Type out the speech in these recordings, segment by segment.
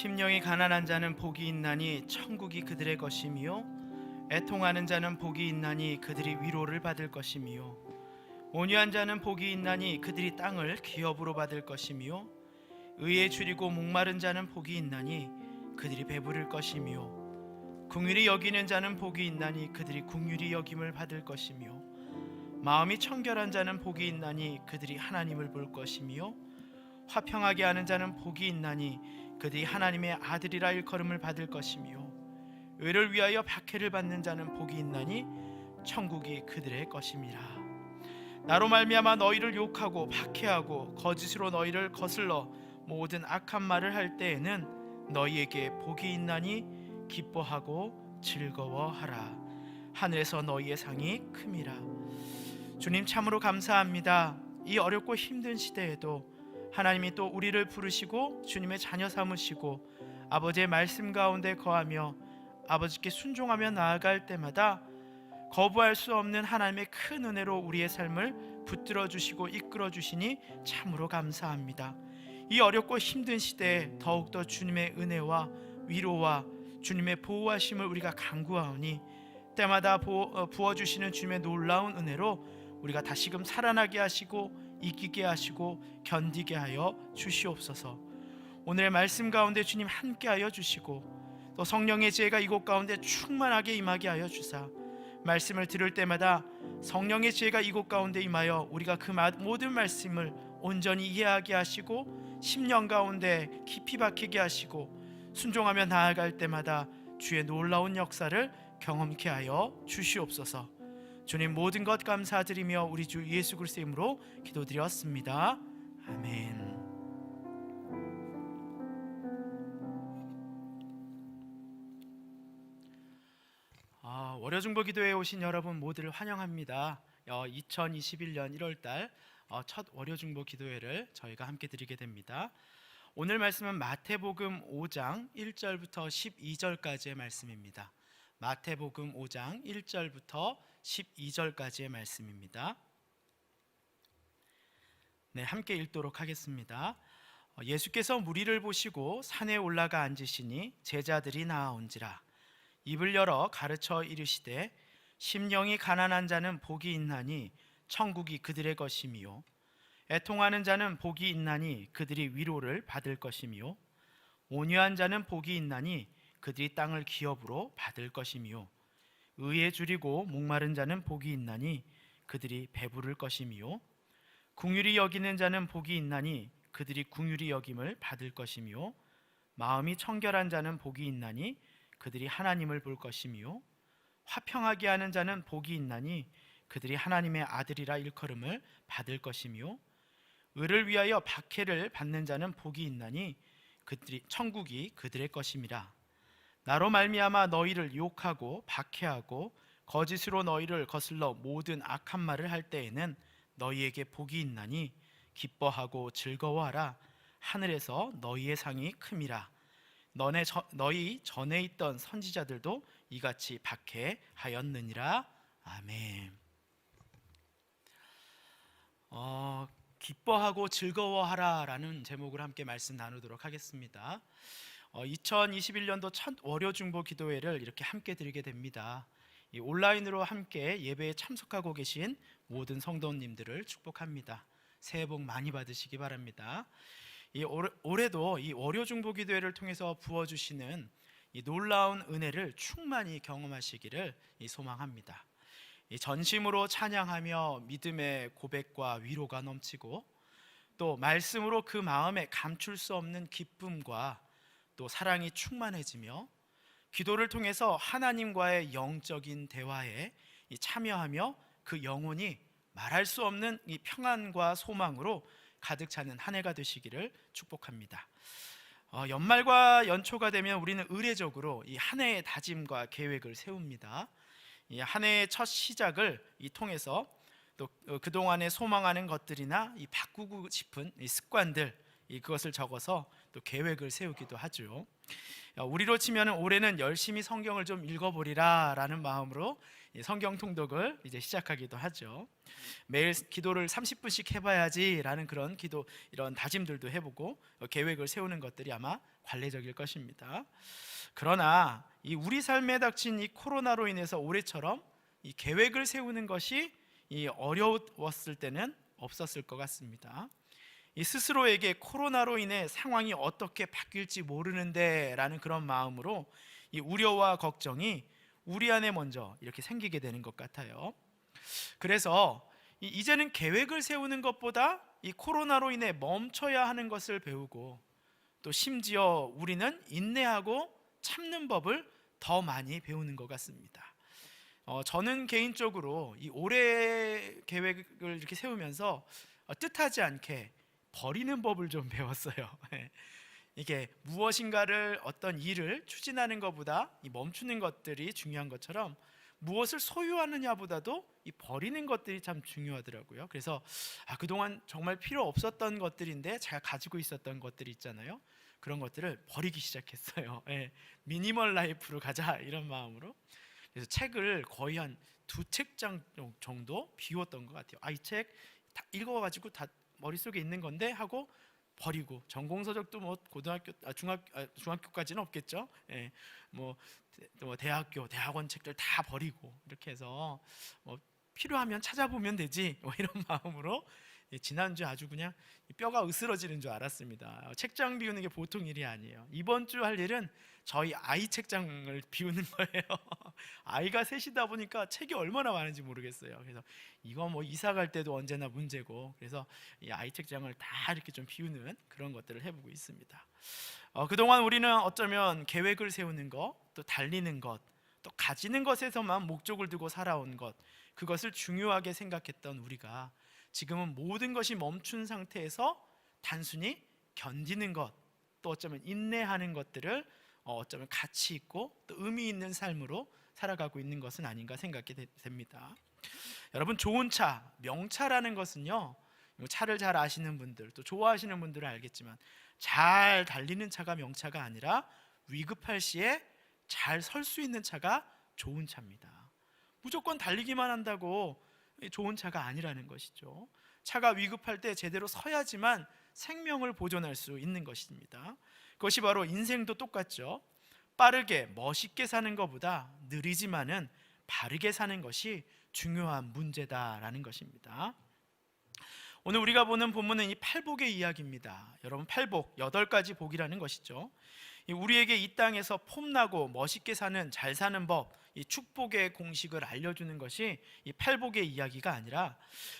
심령이 가난한 자는 복이 있나니 천국이 그들의 것이며, 애통하는 자는 복이 있나니 그들이 위로를 받을 것이며, 온유한 자는 복이 있나니 그들이 땅을 기업으로 받을 것이며, 의에 줄이고 목마른 자는 복이 있나니 그들이 배부를 것이며, 긍휼히 여기는 자는 복이 있나니 그들이 긍휼히 여김을 받을 것이며, 마음이 청결한 자는 복이 있나니 그들이 하나님을 볼 것이며, 화평하게 하는 자는 복이 있나니 그들이 하나님의 아들이라 일컬음을 받을 것이며, 의를 위하여 박해를 받는 자는 복이 있나니 천국이 그들의 것임이라. 나로 말미암아 너희를 욕하고 박해하고 거짓으로 너희를 거슬러 모든 악한 말을 할 때에는 너희에게 복이 있나니 기뻐하고 즐거워하라. 하늘에서 너희의 상이 큼이라. 주님, 참으로 감사합니다. 이 어렵고 힘든 시대에도 하나님이 또 우리를 부르시고 주님의 자녀 삼으시고 아버지의 말씀 가운데 거하며 아버지께 순종하며 나아갈 때마다 거부할 수 없는 하나님의 큰 은혜로 우리의 삶을 붙들어 주시고 이끌어 주시니 참으로 감사합니다. 이 어렵고 힘든 시대에 더욱더 주님의 은혜와 위로와 주님의 보호하심을 우리가 간구하오니, 때마다 부어주시는 주님의 놀라운 은혜로 우리가 다시금 살아나게 하시고 이기게 하시고 견디게 하여 주시옵소서. 오늘의 말씀 가운데 주님 함께하여 주시고, 또 성령의 지혜가 이곳 가운데 충만하게 임하게 하여 주사, 말씀을 들을 때마다 성령의 지혜가 이곳 가운데 임하여 우리가 그 모든 말씀을 온전히 이해하게 하시고 심령 가운데 깊이 박히게 하시고 순종하며 나아갈 때마다 주의 놀라운 역사를 경험케 하여 주시옵소서. 주님, 모든 것 감사드리며 우리 주 예수 그리스도의 이름으로 기도드렸습니다. 아멘. 월요중보 기도회에 오신 여러분 모두를 환영합니다. 2021년 1월달 첫 월요중보 기도회를 저희가 함께 드리게 됩니다. 오늘 말씀은 마태복음 5장 1절부터 12절까지의 말씀입니다. 마태복음 5장 1절부터 12절까지의 말씀입니다. 네, 함께 읽도록 하겠습니다. 예수께서 무리를 보시고 산에 올라가 앉으시니 제자들이 나아온지라. 입을 열어 가르쳐 이르시되, 심령이 가난한 자는 복이 있나니 천국이 그들의 것이며, 애통하는 자는 복이 있나니 그들이 위로를 받을 것이며, 온유한 자는 복이 있나니 그들이 땅을 기업으로 받을 것이며, 의에 줄이고 목마른 자는 복이 있나니 그들이 배부를 것이며, 긍휼히 여기는 자는 복이 있나니 그들이 긍휼히 여김을 받을 것이며, 마음이 청결한 자는 복이 있나니 그들이 하나님을 볼 것이며, 화평하게 하는 자는 복이 있나니 그들이 하나님의 아들이라 일컬음을 받을 것이며, 의를 위하여 박해를 받는 자는 복이 있나니 그들이 천국이 그들의 것임이라. 나로 말미암아 너희를 욕하고 박해하고 거짓으로 너희를 거슬러 모든 악한 말을 할 때에는 너희에게 복이 있나니 기뻐하고 즐거워하라. 하늘에서 너희의 상이 큼이라. 너희 전에 있던 선지자들도 이같이 박해하였느니라. 아멘. 기뻐하고 즐거워하라라는 제목으로 함께 말씀 나누도록 하겠습니다. 2021년도 첫 월요중보 기도회를 이렇게 함께 드리게 됩니다. 온라인으로 함께 예배에 참석하고 계신 모든 성도님들을 축복합니다. 새해 복 많이 받으시기 바랍니다. 올해도 이 월요중보 기도회를 통해서 부어주시는 이 놀라운 은혜를 충만히 경험하시기를 소망합니다. 전심으로 찬양하며 믿음의 고백과 위로가 넘치고, 또 말씀으로 그 마음에 감출 수 없는 기쁨과 또 사랑이 충만해지며, 기도를 통해서 하나님과의 영적인 대화에 참여하며 그 영혼이 말할 수 없는 이 평안과 소망으로 가득 차는 한 해가 되시기를 축복합니다. 연말과 연초가 되면 우리는 의례적으로 이 한 해의 다짐과 계획을 세웁니다. 이 한 해의 첫 시작을 통해서 또 그동안에 소망하는 것들이나 이 바꾸고 싶은 이 습관들, 그것을 적어서 또 계획을 세우기도 하죠. 우리로 치면 올해는 열심히 성경을 좀 읽어보리라 라는 마음으로 이 성경 통독을 이제 시작하기도 하죠. 매일 기도를 30분씩 해봐야지라는 그런 기도 이런 다짐들도 해보고 계획을 세우는 것들이 아마 관례적일 것입니다. 그러나 이 우리 삶에 닥친 이 코로나로 인해서 올해처럼 이 계획을 세우는 것이 이 어려웠을 때는 없었을 것 같습니다. 이 스스로에게 코로나로 인해 상황이 어떻게 바뀔지 모르는데 라는 그런 마음으로 이 우려와 걱정이 우리 안에 먼저 이렇게 생기게 되는 것 같아요. 그래서 이제는 계획을 세우는 것보다 이 코로나로 인해 멈춰야 하는 것을 배우고, 또 심지어 우리는 인내하고 참는 법을 더 많이 배우는 것 같습니다. 저는 개인적으로 이 올해 계획을 이렇게 세우면서 뜻하지 않게 버리는 법을 좀 배웠어요. 이게 무엇인가를 어떤 일을 추진하는 것보다 이 멈추는 것들이 중요한 것처럼 무엇을 소유하느냐보다도 이 버리는 것들이 참 중요하더라고요. 그래서 그동안 정말 필요 없었던 것들인데 제가 가지고 있었던 것들이 있잖아요. 그런 것들을 버리기 시작했어요. 미니멀 라이프로 가자 이런 마음으로. 그래서 책을 거의 한 2책장 정도 비웠던 것 같아요. 이 책 다 읽어가지고 다 머릿속에 있는 건데 하고 버리고, 전공서적도 뭐 고등학교 중학교까지는 없겠죠. 뭐 대학교 대학원 책들 다 버리고 이렇게 해서 필요하면 찾아보면 되지 이런 마음으로 지난주 아주 그냥 뼈가 으스러지는 줄 알았습니다. 책장 비우는 게 보통 일이 아니에요. 이번 주 할 일은 저희 아이 책장을 비우는 거예요. 아이가 셋이다 보니까 책이 얼마나 많은지 모르겠어요. 그래서 이거 뭐 이사 갈 때도 언제나 문제고, 그래서 이 아이 책장을 다 이렇게 좀 비우는 그런 것들을 해보고 있습니다. 그동안 우리는 어쩌면 계획을 세우는 것, 또 달리는 것, 또 가지는 것에서만 목적을 두고 살아온 것, 그것을 중요하게 생각했던 우리가 지금은 모든 것이 멈춘 상태에서 단순히 견디는 것, 또 어쩌면 인내하는 것들을 어쩌면 가치 있고 또 의미 있는 삶으로 살아가고 있는 것은 아닌가 생각이 됩니다. 여러분, 좋은 차, 명차라는 것은요, 차를 잘 아시는 분들, 또 좋아하시는 분들은 알겠지만 잘 달리는 차가 명차가 아니라 위급할 시에 잘 설 수 있는 차가 좋은 차입니다. 무조건 달리기만 한다고 좋은 차가 아니라는 것이죠. 차가 위급할 때 제대로 서야지만 생명을 보존할 수 있는 것입니다. 그것이 바로 인생도 똑같죠. 빠르게 멋있게 사는 것보다 느리지만은 바르게 사는 것이 중요한 문제다라는 것입니다. 오늘 우리가 보는 본문은 이 팔복의 이야기입니다. 여러분, 팔복 8가지 복이라는 것이죠. 우리에게 이 땅에서 폼나고 멋있게 사는, 잘 사는 법, 이 축복의 공식을 알려주는 것이 이 팔복의 이야기가 아니라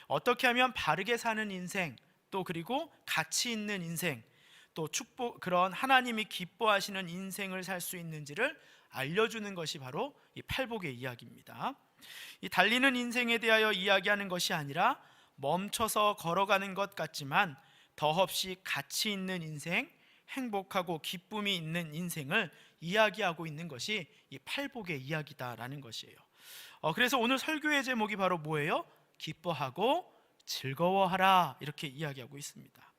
어떻게 하면 바르게 사는 인생, 또 그리고 가치 있는 인생, 또 축복, 그런 하나님이 기뻐하시는 인생을 살 수 있는지를 알려주는 것이 바로 이 팔복의 이야기입니다. 이 달리는 인생에 대하여 이야기하는 것이 아니라 멈춰서 걸어가는 것 같지만 더없이 가치 있는 인생, 행복하고 기쁨이 있는 인생을 이야기하고 있는 것이 이 팔복의 이야기다라는 것이에요. 그래서 오늘 설교의 제목이 바로 뭐예요? 기뻐하고 즐거워하라, 이렇게 이야기하고 있습니다.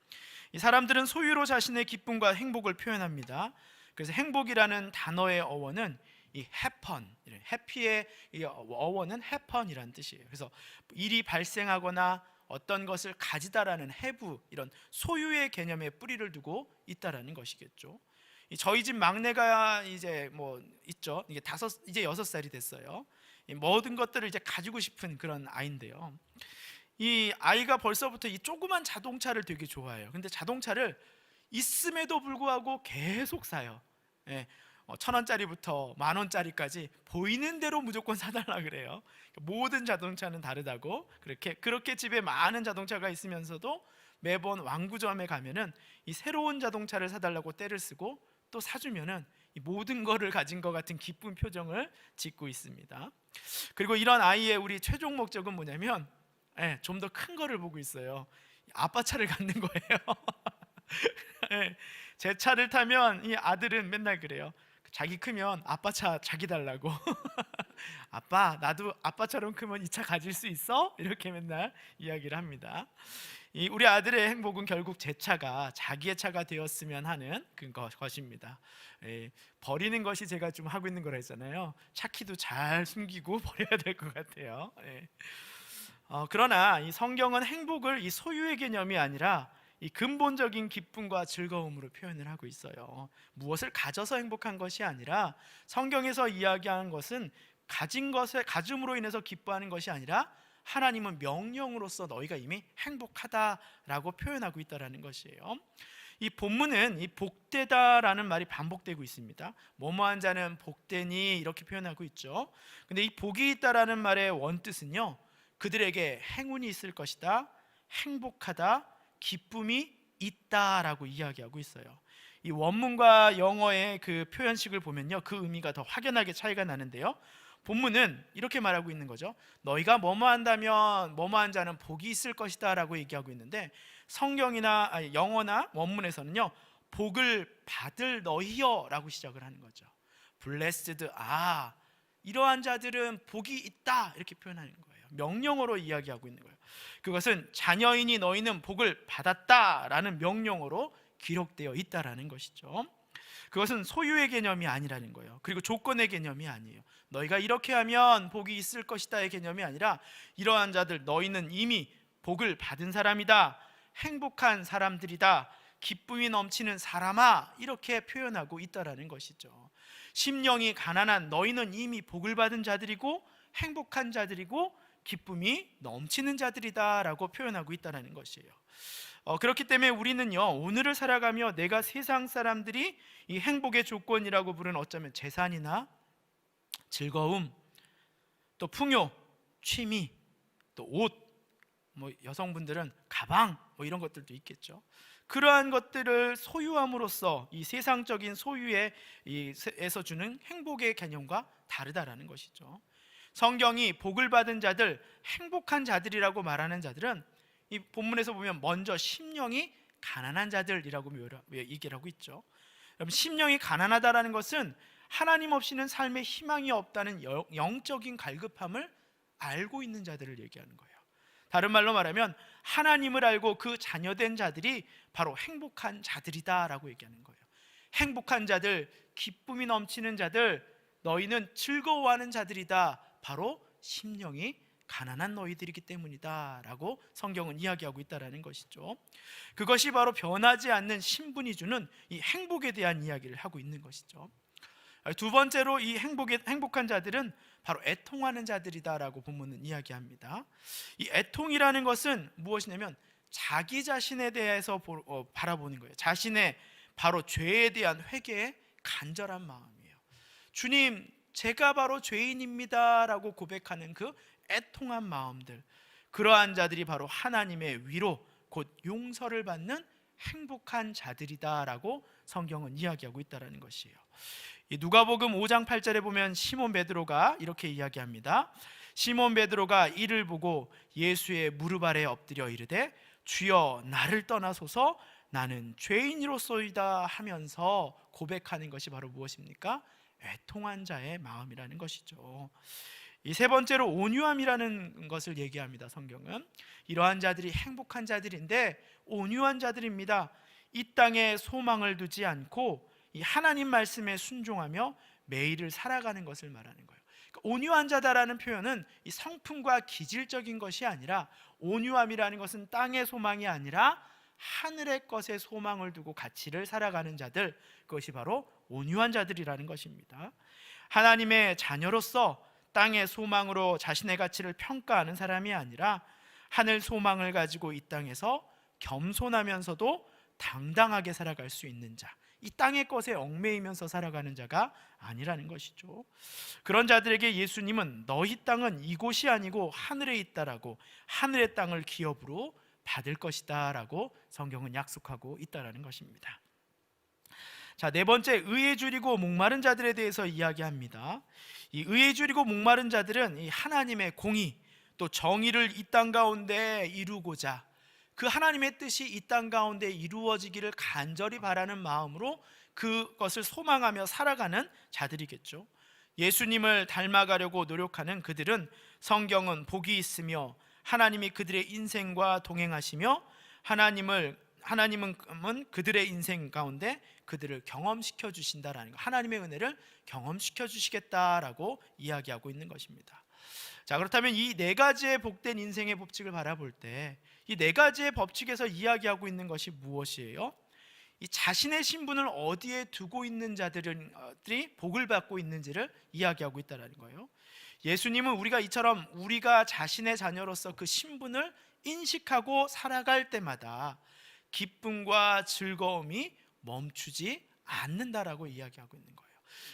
이 사람들은 소유로 자신의 기쁨과 행복을 표현합니다. 그래서 행복이라는 단어의 어원은 이 happen, 해피의 어원은 happen이라는 뜻이에요. 그래서 일이 발생하거나 어떤 것을 가지다라는 have, 이런 소유의 개념에 뿌리를 두고 있다라는 것이겠죠. 저희 집 막내가 이제 뭐 있죠. 이게 이제 6살이 됐어요. 모든 것들을 이제 가지고 싶은 그런 아이인데요. 이 아이가 벌써부터 이 조그만 자동차를 되게 좋아해요. 근데 자동차를 있음에도 불구하고 계속 사요. 1,000원짜리부터 10,000원짜리까지 보이는 대로 무조건 사달라 그래요. 모든 자동차는 다르다고. 그렇게 집에 많은 자동차가 있으면서도 매번 왕구점에 가면은 이 새로운 자동차를 사달라고 떼를 쓰고, 또 사주면은 이 모든 거를 가진 것 같은 기쁜 표정을 짓고 있습니다. 그리고 이런 아이의 우리 최종 목적은 뭐냐면 좀 더 큰 거를 보고 있어요. 아빠 차를 갖는 거예요. 제 차를 타면 이 아들은 맨날 그래요. 자기 크면 아빠 차 자기 달라고. 아빠, 나도 아빠처럼 크면 이 차 가질 수 있어? 이렇게 맨날 이야기를 합니다. 우리 아들의 행복은 결국 제 차가 자기의 차가 되었으면 하는 것입니다. 버리는 것이 제가 좀 하고 있는 거라 했잖아요. 차 키도 잘 숨기고 버려야 될 것 같아요. 그러나 이 성경은 행복을 이 소유의 개념이 아니라 이 근본적인 기쁨과 즐거움으로 표현을 하고 있어요. 무엇을 가져서 행복한 것이 아니라, 성경에서 이야기하는 것은 가진 것에 가짐으로 인해서 기뻐하는 것이 아니라 하나님은 명령으로서 너희가 이미 행복하다라고 표현하고 있다라는 것이에요. 이 본문은 이 복되다라는 말이 반복되고 있습니다. 뭐뭐한 자는 복되니 이렇게 표현하고 있죠. 근데 이 복이 있다라는 말의 원뜻은요, 그들에게 행운이 있을 것이다, 행복하다, 기쁨이 있다라고 이야기하고 있어요. 이 원문과 영어의 그 표현식을 보면요, 그 의미가 더 확연하게 차이가 나는데요, 본문은 이렇게 말하고 있는 거죠. 너희가 뭐뭐 한다면 뭐뭐한 자는 복이 있을 것이다 라고 얘기하고 있는데, 성경이나 영어나 원문에서는요, 복을 받을 너희여 라고 시작을 하는 거죠. Blessed, 이러한 자들은 복이 있다 이렇게 표현하는 거예요. 명령어로 이야기하고 있는 거예요. 그것은 자녀이니 너희는 복을 받았다라는 명령어로 기록되어 있다라는 것이죠. 그것은 소유의 개념이 아니라는 거예요. 그리고 조건의 개념이 아니에요. 너희가 이렇게 하면 복이 있을 것이다의 개념이 아니라, 이러한 자들 너희는 이미 복을 받은 사람이다, 행복한 사람들이다, 기쁨이 넘치는 사람아, 이렇게 표현하고 있다라는 것이죠. 심령이 가난한 너희는 이미 복을 받은 자들이고 행복한 자들이고 기쁨이 넘치는 자들이다라고 표현하고 있다는 것이에요. 그렇기 때문에 우리는요, 오늘을 살아가며 내가 세상 사람들이 이 행복의 조건이라고 부르는 어쩌면 재산이나 즐거움, 또 풍요, 취미, 또 옷, 여성분들은 가방, 이런 것들도 있겠죠. 그러한 것들을 소유함으로써 이 세상적인 소유에서 주는 행복의 개념과 다르다라는 것이죠. 성경이 복을 받은 자들, 행복한 자들이라고 말하는 자들은 이 본문에서 보면 먼저 심령이 가난한 자들이라고 얘기를 하고 있죠. 여러분, 심령이 가난하다라는 것은 하나님 없이는 삶에 희망이 없다는 영적인 갈급함을 알고 있는 자들을 얘기하는 거예요. 다른 말로 말하면 하나님을 알고 그 자녀된 자들이 바로 행복한 자들이다라고 얘기하는 거예요. 행복한 자들, 기쁨이 넘치는 자들, 너희는 즐거워하는 자들이다, 바로 심령이 가난한 너희들이기 때문이다 라고 성경은 이야기하고 있다는 것이죠. 그것이 바로 변하지 않는 신분이 주는 이 행복에 대한 이야기를 하고 있는 것이죠. 두 번째로 이 행복한 자들은 바로 애통하는 자들이다라고 본문은 이야기합니다. 이 애통이라는 것은 무엇이냐면 자기 자신에 대해서 바라보는 거예요. 자신의 바로 죄에 대한 회개의 간절한 마음이에요. 주님, 제가 바로 죄인입니다 라고 고백하는 그 애통한 마음들, 그러한 자들이 바로 하나님의 위로, 곧 용서를 받는 행복한 자들이다 라고 성경은 이야기하고 있다는 것이에요. 누가복음 5장 8절에 보면 시몬 베드로가 이렇게 이야기합니다. 시몬 베드로가 이를 보고 예수의 무릎 아래 엎드려 이르되 주여 나를 떠나소서 나는 죄인이로소이다 하면서 고백하는 것이 바로 무엇입니까? 애통한 자의 마음이라는 것이죠. 이 세 번째로 온유함이라는 것을 얘기합니다. 성경은 이러한 자들이 행복한 자들인데 온유한 자들입니다. 이 땅에 소망을 두지 않고 이 하나님 말씀에 순종하며 매일을 살아가는 것을 말하는 거예요. 그러니까 온유한 자다라는 표현은 이 성품과 기질적인 것이 아니라, 온유함이라는 것은 땅의 소망이 아니라 하늘의 것에 소망을 두고 가치를 살아가는 자들, 그것이 바로 온유한 자들이라는 것입니다. 하나님의 자녀로서 땅의 소망으로 자신의 가치를 평가하는 사람이 아니라 하늘 소망을 가지고 이 땅에서 겸손하면서도 당당하게 살아갈 수 있는 자, 이 땅의 것에 얽매이면서 살아가는 자가 아니라는 것이죠. 그런 자들에게 예수님은 너희 땅은 이곳이 아니고 하늘에 있다라고, 하늘의 땅을 기업으로 받을 것이다 라고 성경은 약속하고 있다라는 것입니다. 자, 네 번째, 의에 줄이고 목마른 자들에 대해서 이야기합니다. 이 의에 줄이고 목마른 자들은 이 하나님의 공의, 또 정의를 이 땅 가운데 이루고자, 그 하나님의 뜻이 이 땅 가운데 이루어지기를 간절히 바라는 마음으로 그것을 소망하며 살아가는 자들이겠죠. 예수님을 닮아가려고 노력하는 그들은 성경은 복이 있으며 하나님이 그들의 인생과 동행하시며 하나님은 그들의 인생 가운데 그들을 경험시켜 주신다라는 것, 하나님의 은혜를 경험시켜 주시겠다라고 이야기하고 있는 것입니다. 자, 그렇다면 이 네 가지의 복된 인생의 법칙을 바라볼 때 이 네 가지의 법칙에서 이야기하고 있는 것이 무엇이에요? 이 자신의 신분을 어디에 두고 있는 자들이 복을 받고 있는지를 이야기하고 있다는 거예요. 예수님은 우리가 자신의 자녀로서 그 신분을 인식하고 살아갈 때마다 기쁨과 즐거움이 멈추지 않는다라고 이야기하고 있는 거예요.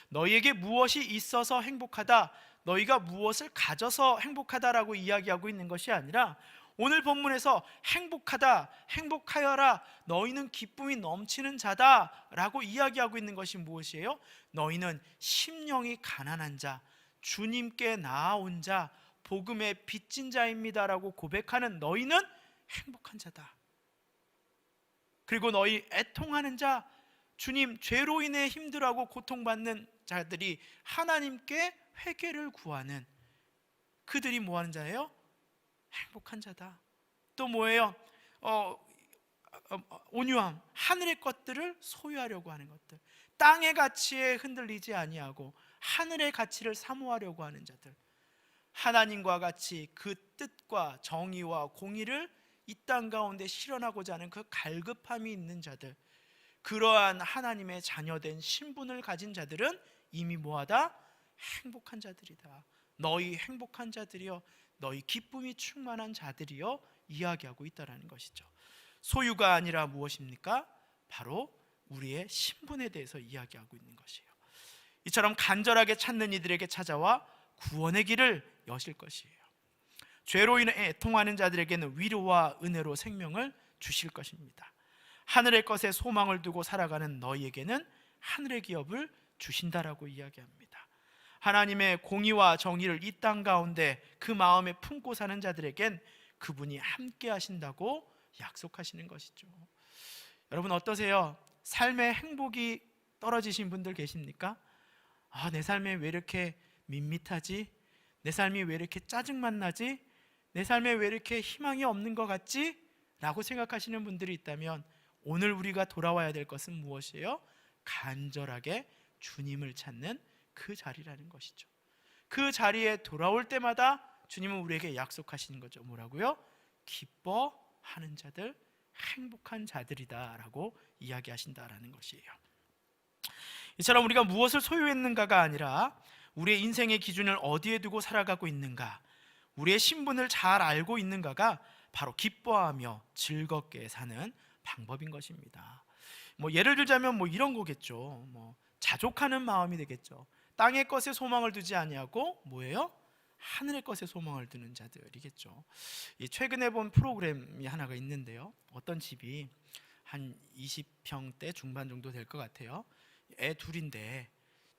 너희에게 무엇이 있어서 행복하다, 너희가 무엇을 가져서 행복하다라고 이야기하고 있는 것이 아니라 오늘 본문에서 행복하다, 행복하여라, 너희는 기쁨이 넘치는 자다라고 이야기하고 있는 것이 무엇이에요? 너희는 심령이 가난한 자, 주님께 나아온 자, 복음의 빚진 자입니다라고 고백하는 너희는 행복한 자다. 그리고 너희 애통하는 자, 주님, 죄로 인해 힘들어하고 고통받는 자들이 하나님께 회개를 구하는 그들이 뭐 하는 자예요? 행복한 자다. 또 뭐예요? 온유함, 하늘의 것들을 소유하려고 하는 것들, 땅의 가치에 흔들리지 아니하고 하늘의 가치를 사모하려고 하는 자들, 하나님과 같이 그 뜻과 정의와 공의를 이 땅 가운데 실현하고자 하는 그 갈급함이 있는 자들, 그러한 하나님의 자녀된 신분을 가진 자들은 이미 뭐하다? 행복한 자들이다. 너희 행복한 자들이여, 너희 기쁨이 충만한 자들이여 이야기하고 있다는 것이죠. 소유가 아니라 무엇입니까? 바로 우리의 신분에 대해서 이야기하고 있는 것이에요. 이처럼 간절하게 찾는 이들에게 찾아와 구원의 길을 여실 것이에요. 죄로 인해 애통하는 자들에게는 위로와 은혜로 생명을 주실 것입니다. 하늘의 것에 소망을 두고 살아가는 너희에게는 하늘의 기업을 주신다라고 이야기합니다. 하나님의 공의와 정의를 이 땅 가운데 그 마음에 품고 사는 자들에겐 그분이 함께 하신다고 약속하시는 것이죠. 여러분 어떠세요? 삶의 행복이 떨어지신 분들 계십니까? 내 삶에 왜 이렇게 밋밋하지? 내 삶이 왜 이렇게 짜증만 나지? 내 삶에 왜 이렇게 희망이 없는 것 같지? 라고 생각하시는 분들이 있다면 오늘 우리가 돌아와야 될 것은 무엇이에요? 간절하게 주님을 찾는 그 자리라는 것이죠. 그 자리에 돌아올 때마다 주님은 우리에게 약속하시는 거죠. 뭐라고요? 기뻐하는 자들, 행복한 자들이다 라고 이야기하신다라는 것이에요. 이처럼 우리가 무엇을 소유했는가가 아니라 우리의 인생의 기준을 어디에 두고 살아가고 있는가, 우리의 신분을 잘 알고 있는가가 바로 기뻐하며 즐겁게 사는 방법인 것입니다. 예를 들자면 이런 거겠죠. 자족하는 마음이 되겠죠. 땅의 것에 소망을 두지 아니하고 뭐예요? 하늘의 것에 소망을 두는 자들이겠죠. 최근에 본 프로그램이 하나가 있는데요. 어떤 집이 한 20평대 중반 정도 될 것 같아요. 애 둘인데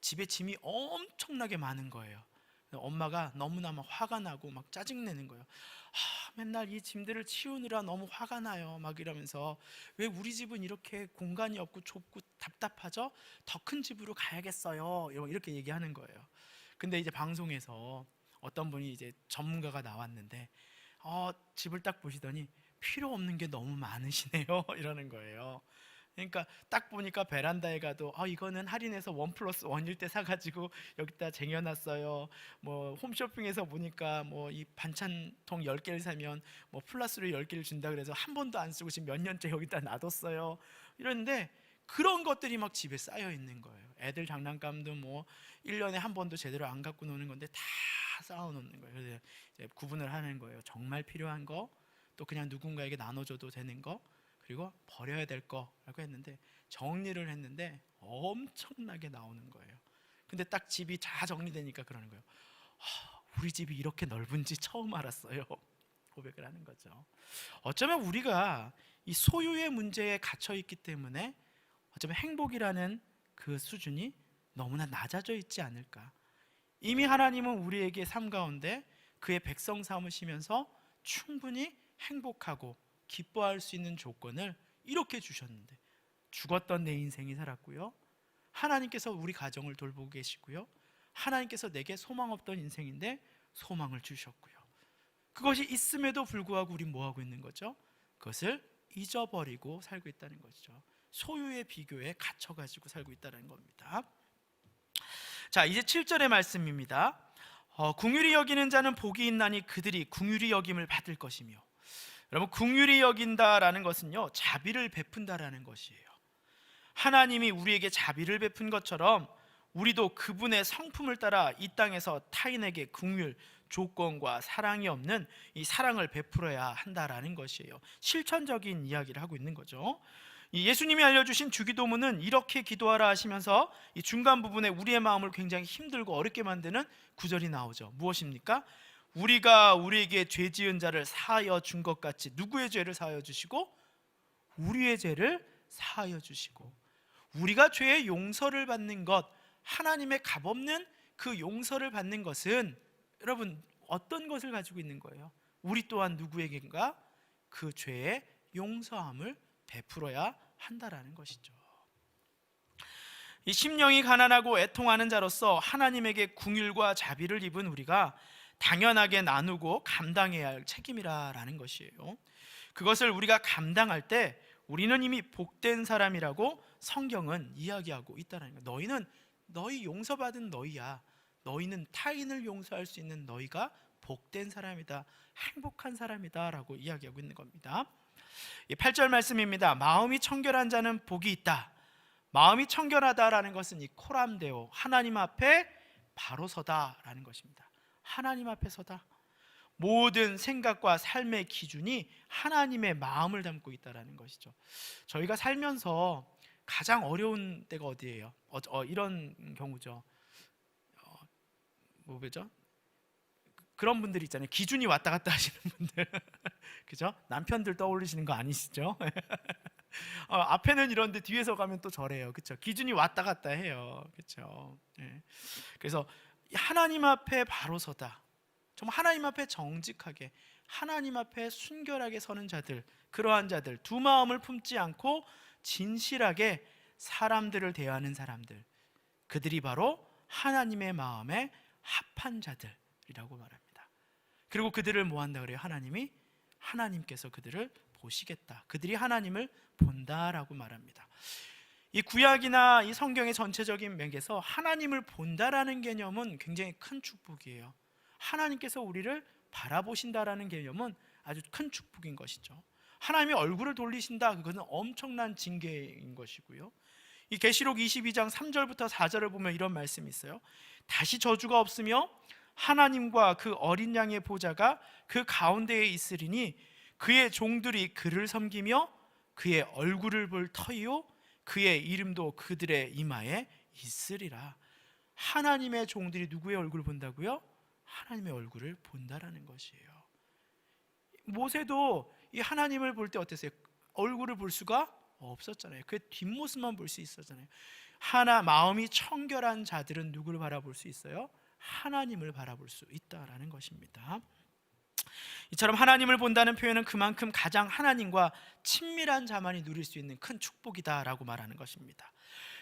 집에 짐이 엄청나게 많은 거예요. 엄마가 너무나 막 화가 나고 막 짜증내는 거예요. 맨날 이 짐들을 치우느라 너무 화가 나요. 막 이러면서 왜 우리 집은 이렇게 공간이 없고 좁고 답답하죠? 더 큰 집으로 가야겠어요. 이렇게 얘기하는 거예요. 근데 이제 방송에서 어떤 분이 이제 전문가가 나왔는데 집을 딱 보시더니 필요 없는 게 너무 많으시네요. 이러는 거예요. 그러니까 딱 보니까 베란다에 가도 이거는 할인해서 1+1일 때 사가지고 여기다 쟁여놨어요. 홈쇼핑에서 보니까 이 반찬통 10개를 사면 플러스로 10개를 준다 그래서 한 번도 안 쓰고 지금 몇 년째 여기다 놔뒀어요. 이러는데 그런 것들이 막 집에 쌓여 있는 거예요. 애들 장난감도 1년에 한 번도 제대로 안 갖고 노는 건데 다 쌓아 놓는 거예요. 그래서 이제 구분을 하는 거예요. 정말 필요한 거, 또 그냥 누군가에게 나눠줘도 되는 거, 그리고 버려야 될 거라고 했는데 정리를 했는데 엄청나게 나오는 거예요. 근데 딱 집이 다 정리되니까 그러는 거예요. 우리 집이 이렇게 넓은지 처음 알았어요. 고백을 하는 거죠. 어쩌면 우리가 이 소유의 문제에 갇혀 있기 때문에 어쩌면 행복이라는 그 수준이 너무나 낮아져 있지 않을까. 이미 하나님은 우리에게 삶 가운데 그의 백성 삼으시면서 충분히 행복하고 기뻐할 수 있는 조건을 이렇게 주셨는데, 죽었던 내 인생이 살았고요, 하나님께서 우리 가정을 돌보고 계시고요, 하나님께서 내게 소망 없던 인생인데 소망을 주셨고요. 그것이 있음에도 불구하고 우린 뭐하고 있는 거죠? 그것을 잊어버리고 살고 있다는 것이죠. 소유의 비교에 갇혀가지고 살고 있다는 겁니다. 자, 이제 7절의 말씀입니다. 긍휼히 여기는 자는 복이 있나니 그들이 긍휼히 여김을 받을 것이며. 여러분, 긍휼히 여긴다라는 것은요, 자비를 베푼다라는 것이에요. 하나님이 우리에게 자비를 베푼 것처럼 우리도 그분의 성품을 따라 이 땅에서 타인에게 긍휼, 조건과 사랑이 없는 이 사랑을 베풀어야 한다라는 것이에요. 실천적인 이야기를 하고 있는 거죠. 이 예수님이 알려주신 주기도문은 이렇게 기도하라 하시면서 이 중간 부분에 우리의 마음을 굉장히 힘들고 어렵게 만드는 구절이 나오죠. 무엇입니까? 우리가 우리에게 죄 지은 자를 사하여 준 것 같이 누구의 죄를 사하여 주시고? 우리의 죄를 사하여 주시고, 우리가 죄의 용서를 받는 것, 하나님의 값없는 그 용서를 받는 것은 여러분 어떤 것을 가지고 있는 거예요? 우리 또한 누구에게인가 그 죄의 용서함을 베풀어야 한다라는 것이죠. 이 심령이 가난하고 애통하는 자로서 하나님에게 긍휼과 자비를 입은 우리가 당연하게 나누고 감당해야 할 책임이라는 것이에요. 그것을 우리가 감당할 때 우리는 이미 복된 사람이라고 성경은 이야기하고 있다는 거예요. 너희는 너희 용서받은 너희야. 너희는 타인을 용서할 수 있는 너희가 복된 사람이다, 행복한 사람이다 라고 이야기하고 있는 겁니다. 8절 말씀입니다. 마음이 청결한 자는 복이 있다. 마음이 청결하다라는 것은 이 코람데오, 하나님 앞에 바로 서다라는 것입니다. 하나님 앞에 서다. 모든 생각과 삶의 기준이 하나님의 마음을 담고 있다라는 것이죠. 저희가 살면서 가장 어려운 때가 어디예요? 이런 경우죠. 뭐죠? 그런 분들 있잖아요. 기준이 왔다 갔다 하시는 분들. 그죠? 남편들 떠올리시는 거 아니시죠? 앞에는 이런데 뒤에서 가면 또 저래요. 그렇죠? 기준이 왔다 갔다 해요. 그렇죠? 네. 그래서 하나님 앞에 바로 서다. 정말 하나님 앞에 정직하게, 하나님 앞에 순결하게 서는 자들, 그러한 자들, 두 마음을 품지 않고 진실하게 사람들을 대하는 사람들, 그들이 바로 하나님의 마음에 합한 자들이라고 말합니다. 그리고 그들을 뭐 한다 그래요? 하나님께서 그들을 보시겠다. 그들이 하나님을 본다라고 말합니다. 이 구약이나 이 성경의 전체적인 맥에서 하나님을 본다라는 개념은 굉장히 큰 축복이에요. 하나님께서 우리를 바라보신다라는 개념은 아주 큰 축복인 것이죠. 하나님의 얼굴을 돌리신다, 그것은 엄청난 징계인 것이고요. 이 계시록 22장 3절부터 4절을 보면 이런 말씀이 있어요. 다시 저주가 없으며 하나님과 그 어린 양의 보좌가 그 가운데에 있으리니 그의 종들이 그를 섬기며 그의 얼굴을 볼 터이요 그의 이름도 그들의 이마에 있으리라. 하나님의 종들이 누구의 얼굴을 본다고요? 하나님의 얼굴을 본다라는 것이에요. 모세도 이 하나님을 볼 때 어땠어요? 얼굴을 볼 수가 없었잖아요. 그의 뒷모습만 볼 수 있었잖아요. 마음이 청결한 자들은 누구를 바라볼 수 있어요? 하나님을 바라볼 수 있다라는 것입니다. 이처럼 하나님을 본다는 표현은 그만큼 가장 하나님과 친밀한 자만이 누릴 수 있는 큰 축복이다라고 말하는 것입니다.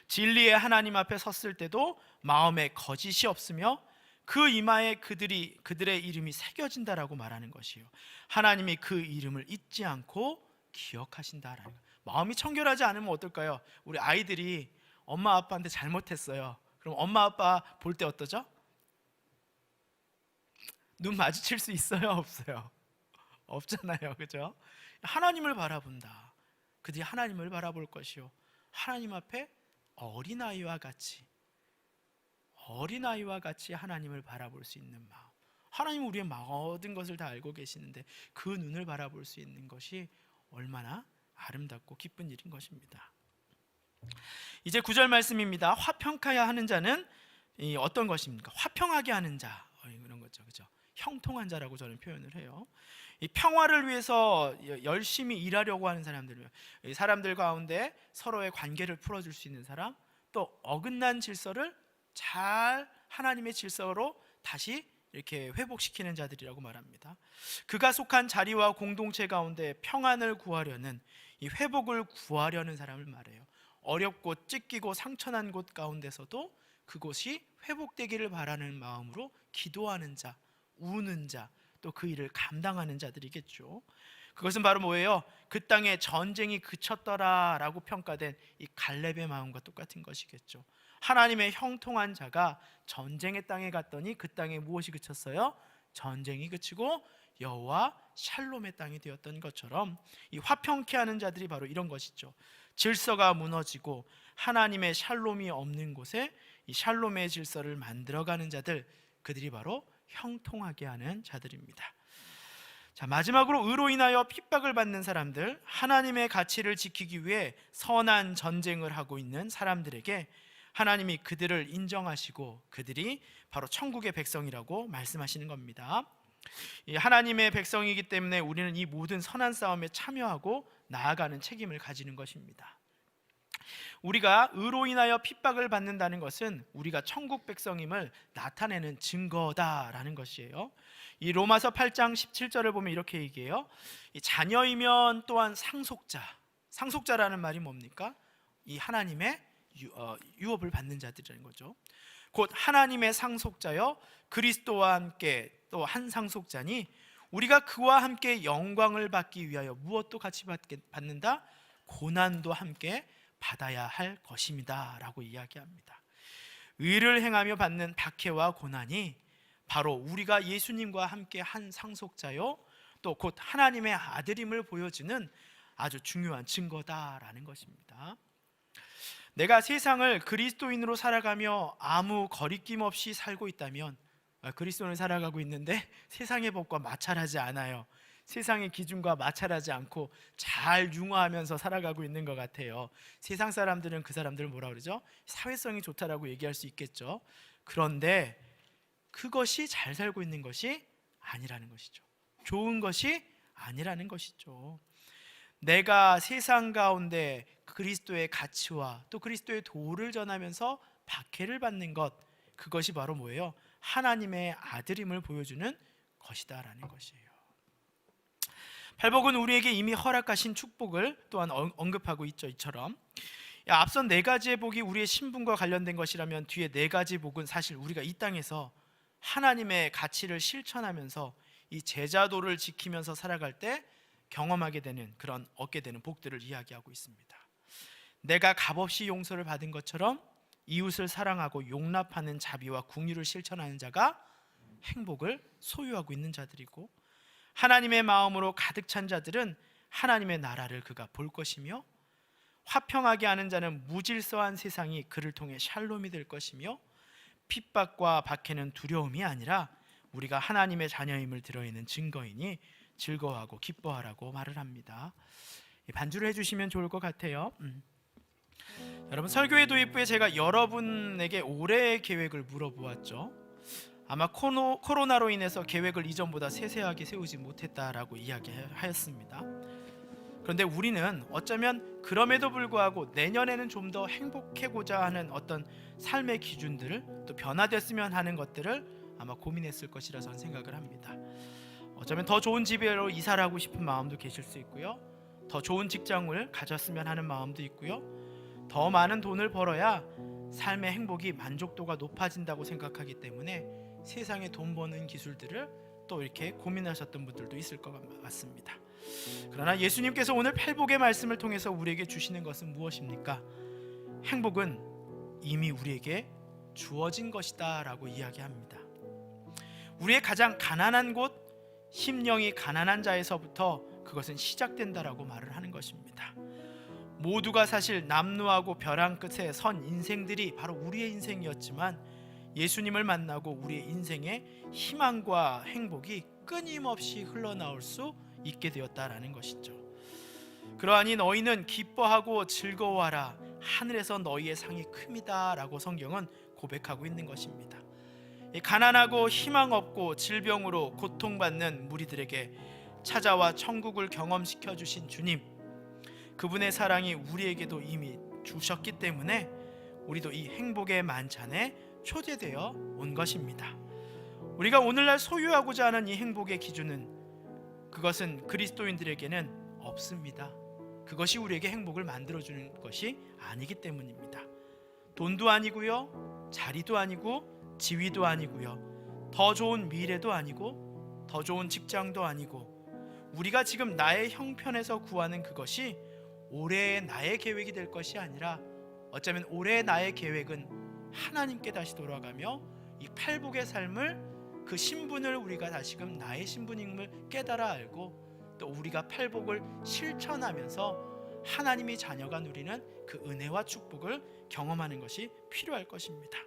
진리의 하나님 앞에 섰을 때도 마음에 거짓이 없으며 그 이마에 그들의 이름이 새겨진다라고 말하는 것이요. 하나님이 그 이름을 잊지 않고 기억하신다라는 것. 마음이 청결하지 않으면 어떨까요? 우리 아이들이 엄마 아빠한테 잘못했어요. 그럼 엄마 아빠 볼 때 어떠죠? 눈 마주칠 수 있어요? 없어요? 없잖아요. 그죠? 하나님을 바라본다. 그들이 하나님을 바라볼 것이요. 하나님 앞에 어린아이와 같이 하나님을 바라볼 수 있는 마음. 하나님은 우리의 모든 것을 다 알고 계시는데 그 눈을 바라볼 수 있는 것이 얼마나 아름답고 기쁜 일인 것입니다. 이제 9절 말씀입니다. 화평케 하는 자는 어떤 것입니까? 화평하게 하는 자, 이런 거죠. 그죠? 형통한 자라고 저는 표현을 해요. 이 평화를 위해서 열심히 일하려고 하는 사람들, 사람들 가운데 서로의 관계를 풀어줄 수 있는 사람, 또 어긋난 질서를 잘 하나님의 질서로 다시 이렇게 회복시키는 자들이라고 말합니다. 그가 속한 자리와 공동체 가운데 평안을 구하려는, 이 회복을 구하려는 사람을 말해요. 어렵고 찢기고 상처난 곳 가운데서도 그곳이 회복되기를 바라는 마음으로 기도하는 자, 우는 자, 또 그 일을 감당하는 자들이겠죠. 그것은 바로 뭐예요? 그 땅에 전쟁이 그쳤더라라고 평가된 이 갈렙의 마음과 똑같은 것이겠죠. 하나님의 형통한 자가 전쟁의 땅에 갔더니 그 땅에 무엇이 그쳤어요? 전쟁이 그치고 여호와 샬롬의 땅이 되었던 것처럼 이 화평케 하는 자들이 바로 이런 것이죠. 질서가 무너지고 하나님의 샬롬이 없는 곳에 이 샬롬의 질서를 만들어가는 자들, 그들이 바로 형통하게 하는 자들입니다. 자, 마지막으로 의로 인하여 핍박을 받는 사람들, 하나님의 가치를 지키기 위해 선한 전쟁을 하고 있는 사람들에게 하나님이 그들을 인정하시고 그들이 바로 천국의 백성이라고 말씀하시는 겁니다. 이 하나님의 백성이기 때문에 우리는 이 모든 선한 싸움에 참여하고 나아가는 책임을 가지는 것입니다. 우리가 의로 인하여 핍박을 받는다는 것은 우리가 천국 백성임을 나타내는 증거다라는 것이에요. 이 로마서 8장 17절을 보면 이렇게 얘기해요. 이 자녀이면 또한 상속자라는 말이 뭡니까? 이 하나님의 유업을 받는 자들이라는 거죠. 곧 하나님의 상속자여 그리스도와 함께 또 한 상속자니 우리가 그와 함께 영광을 받기 위하여 무엇도 같이 받는다? 고난도 함께 받아야 할 것입니다 라고 이야기합니다. 의를 행하며 받는 박해와 고난이 바로 우리가 예수님과 함께 한 상속자요 또 곧 하나님의 아들임을 보여주는 아주 중요한 증거다라는 것입니다. 내가 세상을 그리스도인으로 살아가며 아무 거리낌 없이 살고 있다면, 그리스도인을 살아가고 있는데 세상의 법과 마찰하지 않아요. 세상의 기준과 마찰하지 않고 잘 융화하면서 살아가고 있는 것 같아요. 세상 사람들은 그 사람들을 뭐라 그러죠? 사회성이 좋다라고 얘기할 수 있겠죠. 그런데 그것이 잘 살고 있는 것이 아니라는 것이죠. 좋은 것이 아니라는 것이죠. 내가 세상 가운데 그리스도의 가치와 또 그리스도의 도를 전하면서 박해를 받는 것, 그것이 바로 뭐예요? 하나님의 아들임을 보여주는 것이다라는 것이에요. 팔복은 우리에게 이미 허락하신 축복을 또한 언급하고 있죠. 이처럼 앞선 네 가지의 복이 우리의 신분과 관련된 것이라면 뒤에 네 가지 복은 사실 우리가 이 땅에서 하나님의 가치를 실천하면서 이 제자도를 지키면서 살아갈 때 경험하게 되는, 그런 얻게 되는 복들을 이야기하고 있습니다. 내가 값없이 용서를 받은 것처럼 이웃을 사랑하고 용납하는 자비와 긍휼을 실천하는 자가 행복을 소유하고 있는 자들이고, 하나님의 마음으로 가득 찬 자들은 하나님의 나라를 그가 볼 것이며, 화평하게 하는 자는 무질서한 세상이 그를 통해 샬롬이 될 것이며, 핍박과 박해는 두려움이 아니라 우리가 하나님의 자녀임을 드러내는 증거이니 즐거워하고 기뻐하라고 말을 합니다. 반주를 해주시면 좋을 것 같아요. 여러분, 설교의 도입부에 제가 여러분에게 올해의 계획을 물어보았죠. 아마 코로나로 인해서 계획을 이전보다 세세하게 세우지 못했다라고 이야기하였습니다. 그런데 우리는 어쩌면 그럼에도 불구하고 내년에는 좀 더 행복해고자 하는 어떤 삶의 기준들을, 또 변화됐으면 하는 것들을 아마 고민했을 것이라 저는 생각을 합니다. 어쩌면 더 좋은 집으로 이사를 하고 싶은 마음도 계실 수 있고요, 더 좋은 직장을 가졌으면 하는 마음도 있고요, 더 많은 돈을 벌어야 삶의 행복이, 만족도가 높아진다고 생각하기 때문에 세상에 돈 버는 기술들을 또 이렇게 고민하셨던 분들도 있을 것 같습니다. 그러나 예수님께서 오늘 팔복의 말씀을 통해서 우리에게 주시는 것은 무엇입니까? 행복은 이미 우리에게 주어진 것이다 라고 이야기합니다. 우리의 가장 가난한 곳, 심령이 가난한 자에서부터 그것은 시작된다라고 말을 하는 것입니다. 모두가 사실 남루하고 벼랑 끝에 선 인생들이 바로 우리의 인생이었지만, 예수님을 만나고 우리의 인생에 희망과 행복이 끊임없이 흘러나올 수 있게 되었다라는 것이죠. 그러하니 너희는 기뻐하고 즐거워하라, 하늘에서 너희의 상이 큽니다 라고 성경은 고백하고 있는 것입니다. 가난하고 희망 없고 질병으로 고통받는 무리들에게 찾아와 천국을 경험시켜 주신 주님, 그분의 사랑이 우리에게도 이미 주셨기 때문에 우리도 이 행복의 만찬에 초대되어 온 것입니다. 우리가 오늘날 소유하고자 하는 이 행복의 기준은, 그것은 그리스도인들에게는 없습니다. 그것이 우리에게 행복을 만들어주는 것이 아니기 때문입니다. 돈도 아니고요, 자리도 아니고 지위도 아니고요, 더 좋은 미래도 아니고 더 좋은 직장도 아니고, 우리가 지금 나의 형편에서 구하는 그것이 올해의 나의 계획이 될 것이 아니라, 어쩌면 올해의 나의 계획은 하나님께 다시 돌아가며 이 팔복의 삶을, 그 신분을 우리가 다시금 나의 신분임을 깨달아 알고, 또 우리가 팔복을 실천하면서 하나님이 자녀가 누리는 그 은혜와 축복을 경험하는 것이 필요할 것입니다.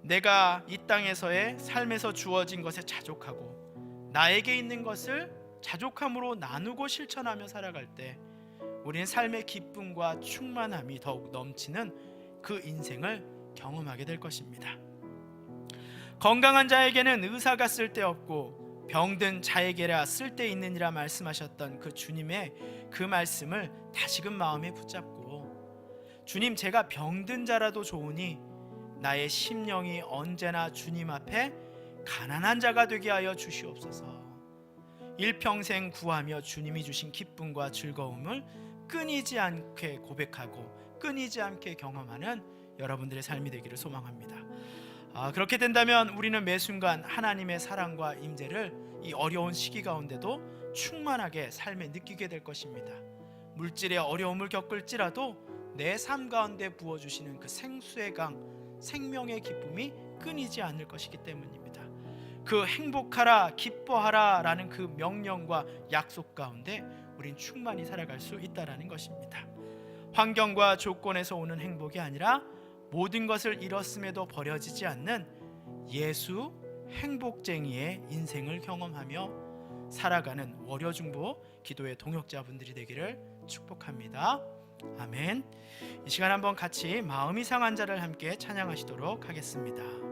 내가 이 땅에서의 삶에서 주어진 것에 자족하고 나에게 있는 것을 자족함으로 나누고 실천하며 살아갈 때 우리는 삶의 기쁨과 충만함이 더욱 넘치는 그 인생을 경험하게 될 것입니다. 건강한 자에게는 의사가 쓸데없고 병든 자에게라 쓸데있느니라 말씀하셨던 그 주님의 그 말씀을 다시금 마음에 붙잡고, 주님, 제가 병든 자라도 좋으니 나의 심령이 언제나 주님 앞에 가난한 자가 되게 하여 주시옵소서. 일평생 구하며 주님이 주신 기쁨과 즐거움을 끊이지 않게 고백하고 끊이지 않게 경험하는 여러분들의 삶이 되기를 소망합니다. 그렇게 된다면 우리는 매 순간 하나님의 사랑과 임재를 이 어려운 시기 가운데도 충만하게 삶에 느끼게 될 것입니다. 물질의 어려움을 겪을지라도 내 삶 가운데 부어주시는 그 생수의 강, 생명의 기쁨이 끊이지 않을 것이기 때문입니다. 그 행복하라, 기뻐하라 라는 그 명령과 약속 가운데 우린 충만히 살아갈 수 있다는 것입니다. 환경과 조건에서 오는 행복이 아니라 모든 것을 잃었음에도 버려지지 않는 예수 행복쟁이의 인생을 경험하며 살아가는 월요중보 기도의 동역자분들이 되기를 축복합니다. 아멘. 이 시간 한번 같이 마음이 상한 자를 함께 찬양하시도록 하겠습니다.